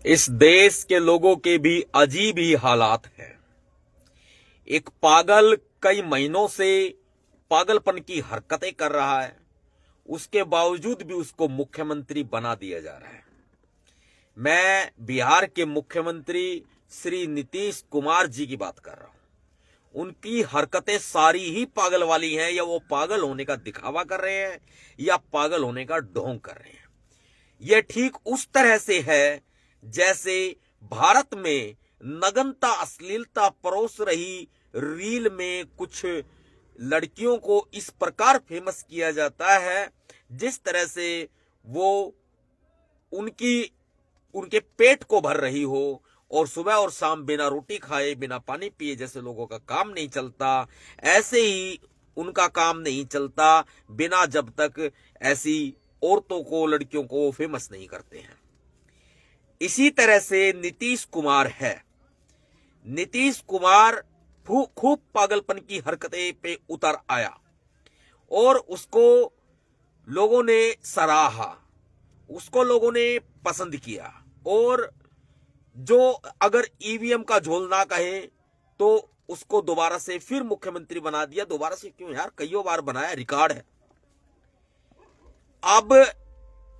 इस देश के लोगों के भी अजीब ही हालात हैं। एक पागल कई महीनों से पागलपन की हरकतें कर रहा है, उसके बावजूद भी उसको मुख्यमंत्री बना दिया जा रहा है। मैं बिहार के मुख्यमंत्री श्री नीतीश कुमार जी की बात कर रहा हूं। उनकी हरकतें सारी ही पागल वाली हैं। या वो पागल होने का दिखावा कर रहे हैं या पागल होने का ढोंग कर रहे हैं। यह ठीक उस तरह से है जैसे भारत में नग्नता अश्लीलता परोस रही रील में कुछ लड़कियों को इस प्रकार फेमस किया जाता है जिस तरह से वो उनके पेट को भर रही हो और सुबह और शाम बिना रोटी खाए बिना पानी पिए जैसे लोगों का काम नहीं चलता, ऐसे ही उनका काम नहीं चलता बिना जब तक ऐसी औरतों को लड़कियों को फेमस नहीं करते हैं। इसी तरह से नीतीश कुमार है। नीतीश कुमार खूब पागलपन की हरकतें पे उतर आया और उसको लोगों ने सराहा, उसको लोगों ने पसंद किया। और जो अगर ईवीएम का झोल ना कहे तो उसको दोबारा से फिर मुख्यमंत्री बना दिया। दोबारा से क्यों यार, कईयों बार बनाया, रिकॉर्ड है। अब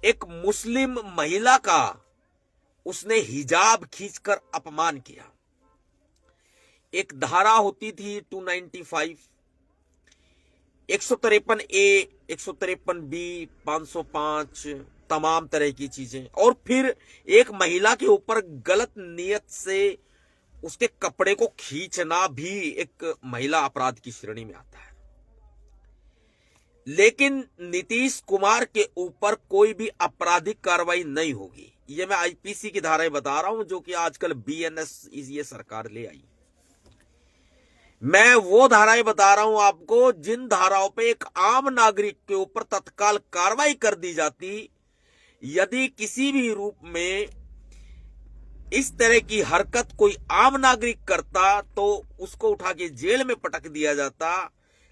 एक मुस्लिम महिला का उसने हिजाब खींचकर अपमान किया। एक धारा होती थी 295, 153A, 153B, 505, तमाम तरह की चीजें। और फिर एक महिला के ऊपर गलत नियत से उसके कपड़े को खींचना भी एक महिला अपराध की श्रेणी में आता है। लेकिन नीतीश कुमार के ऊपर कोई भी आपराधिक कार्रवाई नहीं होगी। ये मैं आईपीसी की धाराएं बता रहा हूं जो कि आजकल बीएनएस ये सरकार ले आई। मैं वो धाराएं बता रहा हूं आपको जिन धाराओं पे एक आम नागरिक के ऊपर तत्काल कार्रवाई कर दी जाती। यदि किसी भी रूप में इस तरह की हरकत कोई आम नागरिक करता तो उसको उठा के जेल में पटक दिया जाता।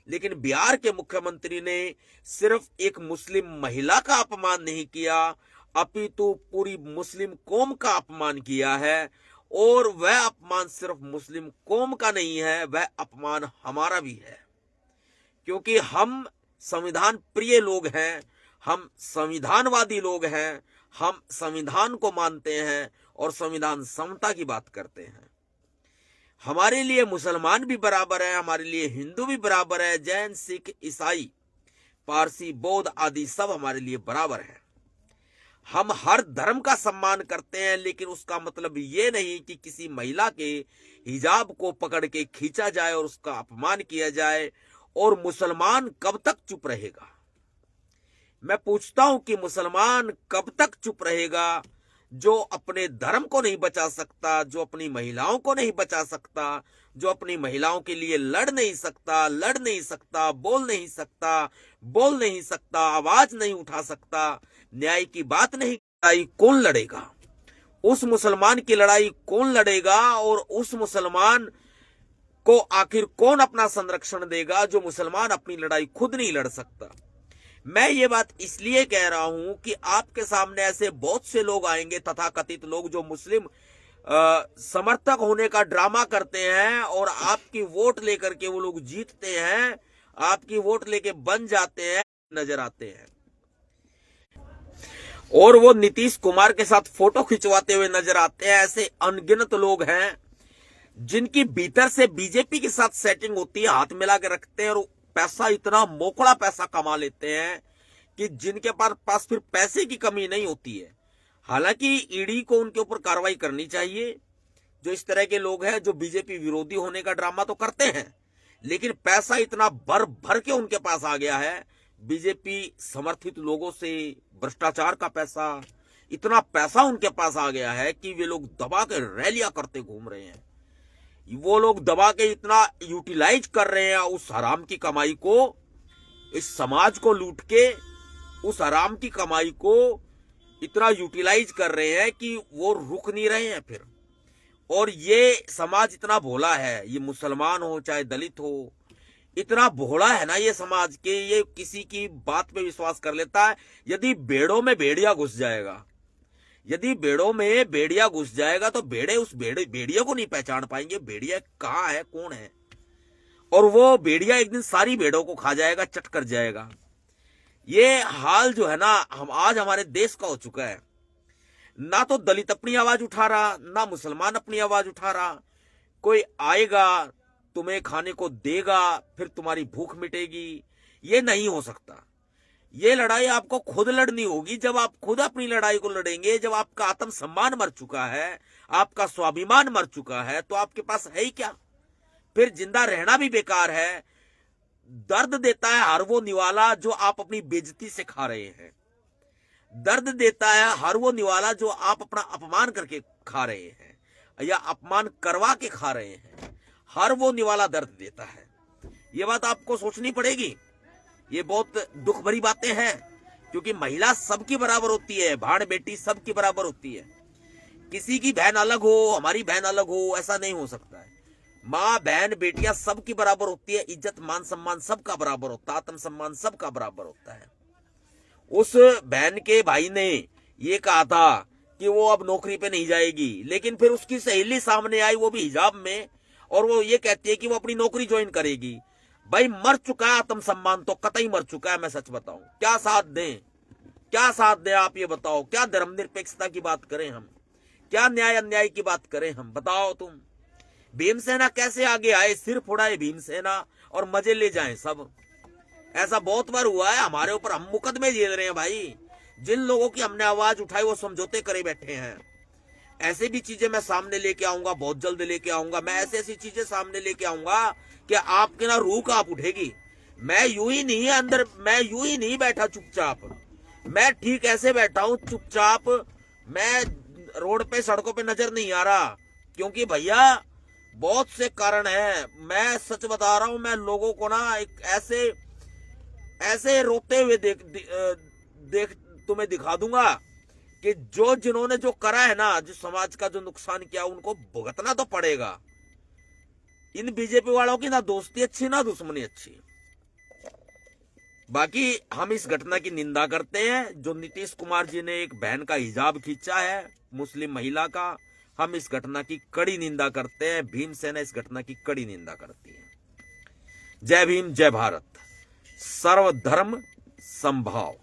लेकिन बिहार के मुख्यमंत्री ने सिर्फ एक मुस्लिम महिला का अपमान नहीं किया, अपितु पूरी मुस्लिम कौम का अपमान किया है। और वह अपमान सिर्फ मुस्लिम कौम का नहीं है, वह अपमान हमारा भी है। क्योंकि हम संविधान प्रिय लोग हैं, हम संविधानवादी लोग हैं, हम संविधान को मानते हैं और संविधान समता की बात करते हैं। हमारे लिए मुसलमान भी बराबर है, हमारे लिए हिंदू भी बराबर है, जैन सिख ईसाई पारसी बौद्ध आदि सब हमारे लिए बराबर है। हम हर धर्म का सम्मान करते हैं, लेकिन उसका मतलब ये नहीं कि किसी महिला के हिजाब को पकड़ के खींचा जाए और उसका अपमान किया जाए। और मुसलमान कब तक चुप रहेगा? मैं पूछता हूं कि मुसलमान कब तक चुप रहेगा जो अपने धर्म को नहीं बचा सकता, जो अपनी महिलाओं को नहीं बचा सकता, जो अपनी महिलाओं के लिए लड़ नहीं सकता, बोल नहीं सकता, आवाज नहीं उठा सकता, न्याय की बात नहीं। लड़ाई कौन लड़ेगा? उस मुसलमान की लड़ाई कौन लड़ेगा? और उस मुसलमान को आखिर कौन अपना संरक्षण देगा जो मुसलमान अपनी लड़ाई खुद नहीं लड़ सकता? मैं ये बात इसलिए कह रहा हूं कि आपके सामने ऐसे बहुत से लोग आएंगे, तथाकथित लोग, जो मुस्लिम समर्थक होने का ड्रामा करते हैं और आपकी वोट लेकर के वो लोग जीतते हैं, आपकी वोट लेके बन जाते हैं, नजर आते हैं। और वो नीतीश कुमार के साथ फोटो खिंचवाते हुए नजर आते हैं। ऐसे अनगिनत लोग हैं जिनकी भीतर से बीजेपी के साथ सेटिंग होती है, हाथ मिला के रखते हैं और पैसा, इतना मोकड़ा पैसा कमा लेते हैं कि जिनके पास फिर पैसे की कमी नहीं होती है। हालांकि ईडी को उनके ऊपर कार्रवाई करनी चाहिए। जो इस तरह के लोग हैं जो बीजेपी विरोधी होने का ड्रामा तो करते हैं, लेकिन पैसा इतना भर भर के उनके पास आ गया है, बीजेपी समर्थित लोगों से भ्रष्टाचार का पैसा, इतना पैसा उनके पास आ गया है कि वे लोग दबा के रैलियां करते घूम रहे हैं। वो लोग दबा के इतना यूटिलाइज कर रहे हैं उस हराम की कमाई को, इस समाज को लूट के उस हराम की कमाई को इतना यूटिलाइज कर रहे हैं कि वो रुक नहीं रहे हैं फिर। और ये समाज इतना भोला है, ये मुसलमान हो चाहे दलित हो, इतना भोला है ना ये समाज के, ये किसी की बात पे विश्वास कर लेता है। यदि भेड़ों में भेड़िया घुस जाएगा, यदि भेड़ों में भेड़िया घुस जाएगा तो भेड़े उस भेड़िया को नहीं पहचान पाएंगे, भेड़िया कहाँ है, कौन है, और वो भेड़िया एक दिन सारी भेड़ों को खा जाएगा, चट कर जाएगा। ये हाल जो है ना हम आज हमारे देश का हो चुका है। ना तो दलित अपनी आवाज उठा रहा, ना मुसलमान अपनी आवाज उठा रहा। कोई आएगा तुम्हें खाने को देगा, फिर तुम्हारी भूख मिटेगी, ये नहीं हो सकता। ये लड़ाई आपको खुद लड़नी होगी। जब आप खुद अपनी लड़ाई को लड़ेंगे, जब आपका आत्मसम्मान मर चुका है, आपका स्वाभिमान मर चुका है, तो आपके पास है ही क्या? फिर जिंदा रहना भी बेकार है। दर्द देता है हर वो निवाला जो आप अपनी बेइज्जती से खा रहे हैं। दर्द देता है हर वो निवाला जो आप अपना अपमान करके खा रहे हैं या अपमान करवा के खा रहे हैं। हर वो निवाला दर्द देता है। ये बात आपको सोचनी पड़ेगी। ये बहुत दुख भरी बातें हैं, क्योंकि महिला सबकी बराबर होती है, भाड़ बेटी सबकी बराबर होती है। किसी की बहन अलग हो, हमारी बहन अलग हो, ऐसा नहीं हो सकता है। माँ बहन बेटियां सबकी बराबर होती है। इज्जत मान सम्मान सबका बराबर होता है, आत्मसम्मान सबका बराबर होता है। उस बहन के भाई ने ये कहा था कि वो अब नौकरी पे नहीं जाएगी, लेकिन फिर उसकी सहेली सामने आई, वो भी हिजाब में, और वो ये कहती है कि वो अपनी नौकरी ज्वाइन करेगी। भाई मर चुका है आत्मसम्मान, तो कतई मर चुका है। मैं सच बताऊं, क्या साथ दें, क्या साथ दें आप ये बताओ। क्या धर्मनिरपेक्षता की बात करें हम, क्या न्याय अन्याय की बात करें हम, बताओ तुम। भीमसेना कैसे आगे आए, सिर फुड़ाए भीमसेना और मजे ले जाएं सब। ऐसा बहुत बार हुआ है हमारे ऊपर, हम मुकदमे झेल रहे हैं भाई। जिन लोगों की हमने आवाज उठाई वो समझौते करे बैठे हैं। ऐसे भी चीजें मैं सामने लेके आऊंगा, बहुत जल्द लेके आऊंगा। मैं ऐसी चीजें सामने लेके आऊंगा कि आपके ना रूह कांप उठेगी। मैं यूं ही नहीं अंदर, मैं यूं ही नहीं बैठा चुपचाप। मैं ठीक ऐसे बैठा हूं चुपचाप। मैं रोड पे सड़कों पे नजर नहीं आ रहा, क्योंकि भैया बहुत से कारण हैं। मैं सच बता रहा हूं, मैं लोगों को ना एक ऐसे रोते हुए देख तुम्हें दिखा दूंगा कि जिन्होंने जो करा है ना, जो समाज का जो नुकसान किया, उनको भुगतना तो पड़ेगा। इन बीजेपी वालों की ना दोस्ती अच्छी ना दुश्मनी अच्छी। बाकी हम इस घटना की निंदा करते हैं जो नीतीश कुमार जी ने एक बहन का हिजाब खींचा है, मुस्लिम महिला का। हम इस घटना की कड़ी निंदा करते हैं। भीमसेना इस घटना की कड़ी निंदा करती है। जय भीम, जय भारत, सर्वधर्म समभाव।